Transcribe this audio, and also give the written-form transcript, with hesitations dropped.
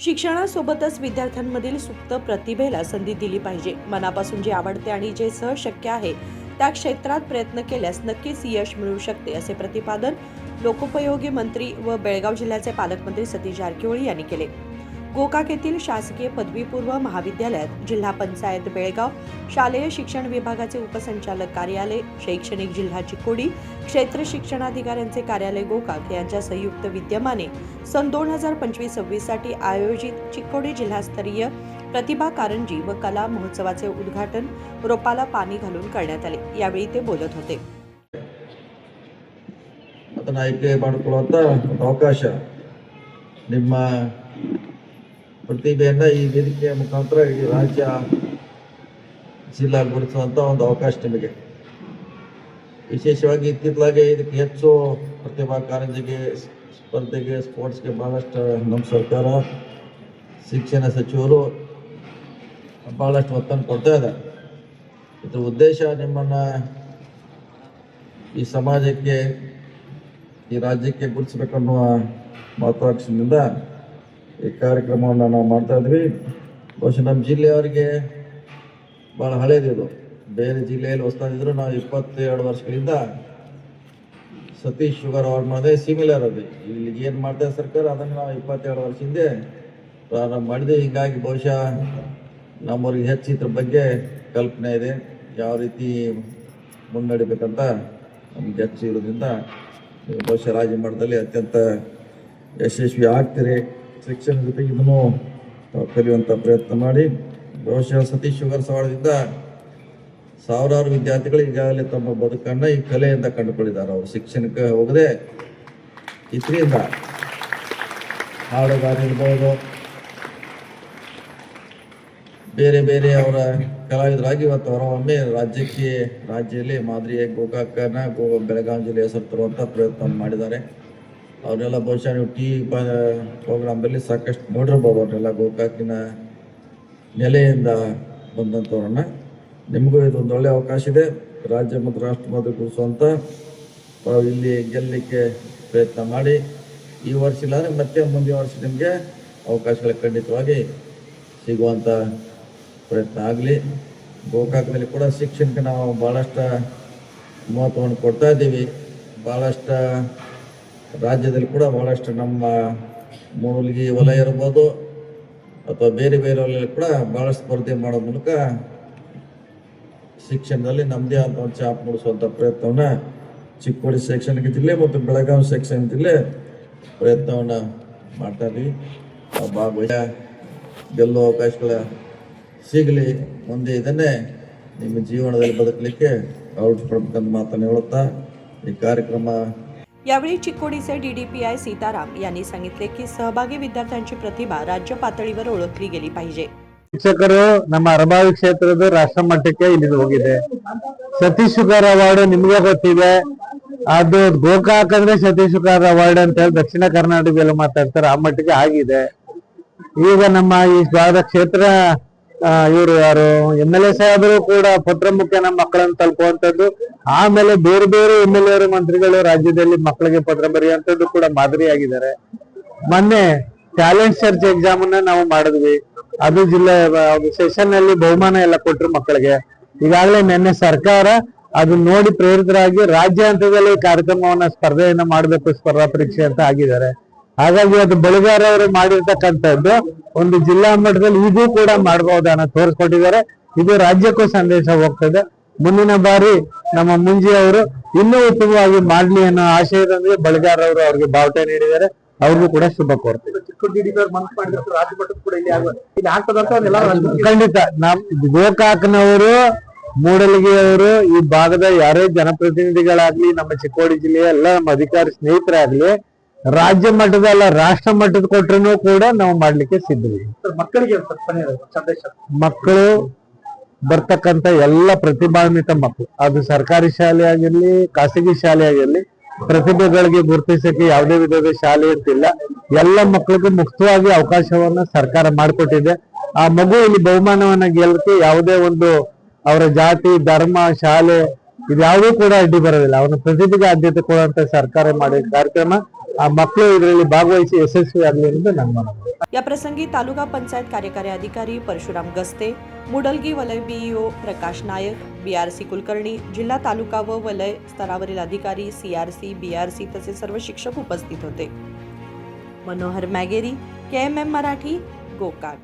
शिक्षणासोबतच विद्यार्थ्यांमधील सुप्त प्रतिभेला संधी दिली पाहिजे. मनापासून जे आवडते आणि जे सहज शक्य आहे त्या क्षेत्रात प्रयत्न केल्यास नक्कीच यश मिळू शकते, असे प्रतिपादन लोकोपयोगी मंत्री व बेळगाव जिल्ह्याचे पालकमंत्री सतीश जारकिहोळी यांनी केले. गोकाक येथील शासकीय पदवीपूर्व महाविद्यालयात जिल्हा पंचायत बेळगाव, शालेय शिक्षण विभागाचे उपसंचालक कार्यालय, शैक्षणिक जिल्हा चिकोडी, क्षेत्र शिक्षणाधिकाऱ्यांचे कार्यालय गोकाक यांच्या संयुक्त विद्यमाने सन 2025-26 साठी आयोजित चिकोडी जिल्हास्तरीय प्रतिभा कारंजी व कला महोत्सवाचे उद्घाटन रोपाला पाणी घालून करण्यात आले. यावेळी ते बोलत होते. ಅದನ್ನ ಆಯ್ಕೆ ಮಾಡಿಕೊಳ್ಳುವಂತ ಒಂದು ಅವಕಾಶ ನಿಮ್ಮ ಪ್ರತಿಭೆಯನ್ನ ಈ ವೇದಿಕೆಯ ಮುಖಾಂತರ ಇಡೀ ರಾಜ್ಯ ಜಿಲ್ಲಾ ಗುರುತಿಸುವಂತ ಒಂದು ಅವಕಾಶ ನಿಮಗೆ. ವಿಶೇಷವಾಗಿ ಇತ್ತಿತ್ತಲಾಗೆ ಇದಕ್ಕೆ ಹೆಚ್ಚು ಪ್ರತಿಭಾ ಕಾರಂಜಿಗೆ ಸ್ಪರ್ಧೆಗೆ ಸ್ಪೋರ್ಟ್ಸ್ಗೆ ಬಹಳಷ್ಟು ನಮ್ಮ ಸರ್ಕಾರ ಶಿಕ್ಷಣ ಸಚಿವರು ಬಹಳಷ್ಟು ಒತ್ತನ್ನು ಕೊಡ್ತಾ ಇದ್ದಾರೆ. ಇದರ ಉದ್ದೇಶ ನಿಮ್ಮನ್ನ ಈ ಸಮಾಜಕ್ಕೆ ಈ ರಾಜ್ಯಕ್ಕೆ ಗುರುತಿಸಬೇಕನ್ನುವ ಮಹತ್ವಾಕಾಂಕ್ಷೆಯಿಂದ ಈ ಕಾರ್ಯಕ್ರಮವನ್ನು ನಾವು ಮಾಡ್ತಾ ಇದ್ವಿ. ಬಹುಶಃ ನಮ್ಮ ಜಿಲ್ಲೆಯವರಿಗೆ ಭಾಳ ಹಳೇದಿದು. ಬೇರೆ ಜಿಲ್ಲೆಯಲ್ಲಿ ಹೊಸದಿದ್ರು ನಾವು 22 ವರ್ಷಗಳಿಂದ ಸತೀಶ್ ಶುಗರ್ ಅವ್ರು ಮಾಡಿದೆ ಸಿಮಿಲರ್ ಅದು. ಇಲ್ಲಿ ಏನು ಮಾಡ್ತಾ ಸರ್ಕಾರ ಅದನ್ನು ನಾವು 22 ವರ್ಷ ಹಿಂದೆ ಪ್ರಾರಂಭ ಮಾಡಿದೆ. ಹೀಗಾಗಿ ಬಹುಶಃ ನಮ್ಮವ್ರಿಗೆ ಹೆಚ್ಚು ಇದ್ರ ಬಗ್ಗೆ ಕಲ್ಪನೆ ಇದೆ, ಯಾವ ರೀತಿ ಮುನ್ನಡಿಬೇಕಂತ ನಮ್ಗೆ ಹೆಚ್ಚು ಇರೋದ್ರಿಂದ ಬಹುಶಃ ರಾಜ್ಯ ಮಟ್ಟದಲ್ಲಿ ಅತ್ಯಂತ ಯಶಸ್ವಿ ಆಗ್ತೀರಿ. ಶಿಕ್ಷಣ ಜೊತೆಗೆ ಇದನ್ನು ಕಲಿಯುವಂಥ ಪ್ರಯತ್ನ ಮಾಡಿ ಬಹುಶಃ ಸತೀಶ್ ಶುಗರ್ ಸವಾಳದಿಂದ ಸಾವಿರಾರು ವಿದ್ಯಾರ್ಥಿಗಳು ಈಗಾಗಲೇ ತಮ್ಮ ಬದುಕನ್ನು ಈ ಕಲೆಯಿಂದ ಕಂಡುಕೊಂಡಿದ್ದಾರೆ. ಅವರು ಶಿಕ್ಷಣಕ್ಕೆ ಹೋಗದೆ ಇದರಿಂದ ಹಾಡುಗಾರ ಇರ್ಬೋದು, ಬೇರೆ ಬೇರೆ ಅವರ ಕಲಾವಿದರಾಗಿ ಇವತ್ತು ಹೊರಹೊಮ್ಮೆ ರಾಜ್ಯದಲ್ಲಿ ಮಾದರಿಯಾಗಿ ಗೋಕಾಕನ ಬೆಳಗಾವಿ ಜಿಲ್ಲೆ ಹೆಸರು ತರುವಂಥ ಪ್ರಯತ್ನ ಮಾಡಿದ್ದಾರೆ. ಅವರೆಲ್ಲ ಬಹುಶಃ ನೀವು ಪ್ರೋಗ್ರಾಮ್ದಲ್ಲಿ ಸಾಕಷ್ಟು ನೋಡಿರ್ಬೋದು. ಅವರೆಲ್ಲ ಗೋಕಾಕಿನ ನೆಲೆಯಿಂದ ಬಂದಂಥವ್ರನ್ನ. ನಿಮಗೂ ಇದೊಂದು ಒಳ್ಳೆಯ ಅವಕಾಶ ಇದೆ. ರಾಜ್ಯ ಮತ್ತು ರಾಷ್ಟ್ರ ಮಟ್ಟದಲ್ಲಿ ಗುರುತಿಸುವಂಥ ಇಲ್ಲಿ ಗೆಲ್ಲಲಿಕ್ಕೆ ಪ್ರಯತ್ನ ಮಾಡಿ. ಈ ವರ್ಷ ಇಲ್ಲಾಂದರೆ ಮತ್ತೆ ಮುಂದಿನ ವರ್ಷ ನಿಮಗೆ ಅವಕಾಶಗಳು ಖಂಡಿತವಾಗಿ ಸಿಗುವಂಥ ಪ್ರಯತ್ನ ಆಗಲಿ. ಗೋಕಾಕದಲ್ಲಿ ಕೂಡ ಶಿಕ್ಷಣಕ್ಕೆ ನಾವು ಭಾಳಷ್ಟು ಮಹತ್ವವನ್ನು ಕೊಡ್ತಾ ಇದ್ದೀವಿ. ಭಾಳಷ್ಟು ರಾಜ್ಯದಲ್ಲಿ ಕೂಡ ಭಾಳಷ್ಟು ನಮ್ಮ ಮೂಲಿಗೆ ವಲಯ ಇರ್ಬೋದು ಅಥವಾ ಬೇರೆ ಬೇರೆ ವಲಯದಲ್ಲಿ ಕೂಡ ಭಾಳಷ್ಟು ಸ್ಪರ್ಧೆ ಮಾಡೋ ಮೂಲಕ ಶಿಕ್ಷಣದಲ್ಲಿ ನಮ್ಮದೇ ಆದ ಒಂದು ಛಾಪ್ ಮೂಡಿಸುವಂಥ ಪ್ರಯತ್ನವನ್ನು ಚಿಕ್ಕೋಡಿ ಶೈಕ್ಷಣಿಕ ಜಿಲ್ಲೆ ಮತ್ತು ಬೆಳಗಾವಿ ಶೈಕ್ಷಣಿಕ ಜಿಲ್ಲೆ ಪ್ರಯತ್ನವನ್ನು ಮಾಡ್ತಾ ಇದ್ದೀವಿ. ಗೆಲ್ಲುವ ಅವಕಾಶಗಳ ಸಿಗಲಿ. ಮುಂದೆ ಇದನ್ನೇ ನಿಮ್ಮ ಜೀವನದಲ್ಲಿ ಬದುಕಲಿಕ್ಕೆ ಅಳವಡಿಸಿಕೊಳ್ಬೇಕಂತ ಮಾತನ್ನು ಹೇಳುತ್ತಾ ಈ ಕಾರ್ಯಕ್ರಮ. यावेळी चिकोडीचे DDPI सीताराम यांनी सांगितले की सहभागी विद्यार्थ्यांची प्रतिभा राज्य पातळीवर ओळखली गेली पाहिजे. ಶಿಕ್ಷಕರು ನಮ್ಮ ಅರಬಾವಿ ಕ್ಷೇತ್ರದ ರಾಷ್ಟ್ರ ಮಟ್ಟಕ್ಕೆ ಇಲ್ಲಿ ಹೋಗಿದೆ. ಸತೀಶ್ ಶುಗರ್ ಅವಾರ್ಡ್ ನಿಮ್ಗೆ ಗೊತ್ತಿದೆ. ಅದು ಗೋಕಾಕ್ ಅಂದ್ರೆ ಸತೀಶ್ ಶುಗರ್ ಅವಾರ್ಡ್ ಅಂತ ಹೇಳಿ ದಕ್ಷಿಣ ಕರ್ನಾಟಕದಲ್ಲಿ ಮಾತಾಡ್ತಾರೆ. ಆ ಮಟ್ಟಿಗೆ ಆಗಿದೆ. ಈಗ ನಮ್ಮ ಈ ಭಾಗದ ಕ್ಷೇತ್ರ ಇವರು ಯಾರು MLA ಸಾಹೇಬರು ಕೂಡ ಪತ್ರ ಮುಖೇನ ಮಕ್ಕಳನ್ನು ತಲುಪುವಂತದ್ದು, ಆಮೇಲೆ ಬೇರೆ ಬೇರೆ MLA ಮಂತ್ರಿಗಳು ರಾಜ್ಯದಲ್ಲಿ ಮಕ್ಕಳಿಗೆ ಪತ್ರ ಬರೆಯುವಂತದ್ದು ಕೂಡ ಮಾದರಿಯಾಗಿದ್ದಾರೆ. ಮೊನ್ನೆ ಟ್ಯಾಲೆಂಟ್ ಸರ್ಚ್ ಎಕ್ಸಾಮ್ ಅನ್ನ ನಾವು ಮಾಡಿದ್ವಿ. ಅದು ಜಿಲ್ಲೆ ಸೆಷನ್ ನಲ್ಲಿ ಬಹುಮಾನ ಎಲ್ಲ ಕೊಟ್ಟರು ಮಕ್ಕಳಿಗೆ. ಈಗಾಗಲೇ ನಿನ್ನೆ ಸರ್ಕಾರ ಅದು ನೋಡಿ ಪ್ರೇರಿತರಾಗಿ ರಾಜ್ಯ ಹಂತದಲ್ಲಿ ಕಾರ್ಯಕ್ರಮವನ್ನ ಸ್ಪರ್ಧೆಯನ್ನ ಮಾಡಬೇಕು, ಸ್ಪರ್ಧಾ ಪರೀಕ್ಷೆ ಅಂತ ಆಗಿದ್ದಾರೆ. ಹಾಗಾಗಿ ಅದು ಬೆಳಗಾರ ಅವರು ಮಾಡಿರ್ತಕ್ಕಂಥದ್ದು ಒಂದು ಜಿಲ್ಲಾ ಮಟ್ಟದಲ್ಲಿ ಇದು ಕೂಡ ಮಾಡಬಹುದನ್ನ ತೋರಿಸ್ಕೊಟ್ಟಿದ್ದಾರೆ. ಇದು ರಾಜ್ಯಕ್ಕೂ ಸಂದೇಶ ಹೋಗ್ತದೆ. ಮುಂದಿನ ಬಾರಿ ನಮ್ಮ ಮುಂಜಿ ಅವರು ಇನ್ನೂ ಉತ್ತಮವಾಗಿ ಮಾಡ್ಲಿ ಅನ್ನೋ ಆಶಯದೊಂದಿಗೆ ಬೆಳಗಾರ ಅವರು ಅವ್ರಿಗೆ ಬಾವುಟ ನೀಡಿದ್ದಾರೆ. ಅವ್ರಿಗೂ ಕೂಡ ಶುಭ ಕೋರ್ತೀವಿ. ಖಂಡಿತ ಗೋಕಾಕ್ನವರು, ಮೂಡಲಗಿಯವರು, ಈ ಭಾಗದ ಯಾರೇ ಜನಪ್ರತಿನಿಧಿಗಳಾಗ್ಲಿ, ನಮ್ಮ ಚಿಕ್ಕೋಡಿ ಜಿಲ್ಲೆಯ ಎಲ್ಲ ನಮ್ಮ ಅಧಿಕಾರಿ ಸ್ನೇಹಿತರಾಗ್ಲಿ, ರಾಜ್ಯ ಮಟ್ಟದ ಅಲ್ಲ ರಾಷ್ಟ್ರ ಮಟ್ಟದ ಕೊಟ್ಟರು ಕೂಡ ನಾವು ಮಾಡ್ಲಿಕ್ಕೆ ಸಿದ್ಧವಿದೆ. ಮಕ್ಕಳಿಗೆ ಮಕ್ಕಳು ಬರ್ತಕ್ಕಂಥ ಎಲ್ಲ ಪ್ರತಿಭಾನ್ವಿತ ಮಕ್ಕಳು, ಅದು ಸರ್ಕಾರಿ ಶಾಲೆ ಆಗಿರ್ಲಿ ಖಾಸಗಿ ಶಾಲೆ ಆಗಿರ್ಲಿ, ಪ್ರತಿಭೆಗಳಿಗೆ ಗುರುತಿಸಕ್ಕೆ ಯಾವುದೇ ವಿಧದ ಶಾಲೆ ಅಂತಿಲ್ಲ. ಎಲ್ಲ ಮಕ್ಕಳಿಗೂ ಮುಕ್ತವಾಗಿ ಅವಕಾಶವನ್ನ ಸರ್ಕಾರ ಮಾಡಿಕೊಟ್ಟಿದೆ. ಆ ಮಗು ಇಲ್ಲಿ ಬಹುಮಾನವನ್ನ ಗೆಲ್ಲಕ್ಕೆ ಯಾವುದೇ ಒಂದು ಅವರ ಜಾತಿ, ಧರ್ಮ, ಶಾಲೆ ಇದ್ಯಾವುದೂ ಕೂಡ ಅಡ್ಡಿ ಬರೋದಿಲ್ಲ. ಅವನ ಪ್ರತಿಭೆಗೆ ಆದ್ಯತೆ ಕೊಡುವಂತ ಸರ್ಕಾರ ಮಾಡಿದ ಕಾರ್ಯಕ್ರಮ. ಆ ಮಕ್ಕಳು ಇದರಲ್ಲಿ ಭಾಗವಹಿಸಿ ಯಶಸ್ವಿ ಆಗಲಿ ಅನ್ನೋದು ನನ್ನ ಮನವಿ. या प्रसंगी तालुका पंचायत कार्यकारी अधिकारी परशुराम गस्ते, मुडलगी वलय बीईओ प्रकाश नायक, बीआरसी कुलकर्णी, जिल्हा तालुका व वलय स्तरावरील अधिकारी, सीआरसी, बीआरसी तसेच सर्व शिक्षक उपस्थित होते. मनोहर मॅगेरी, KMM मराठी, गोकाक.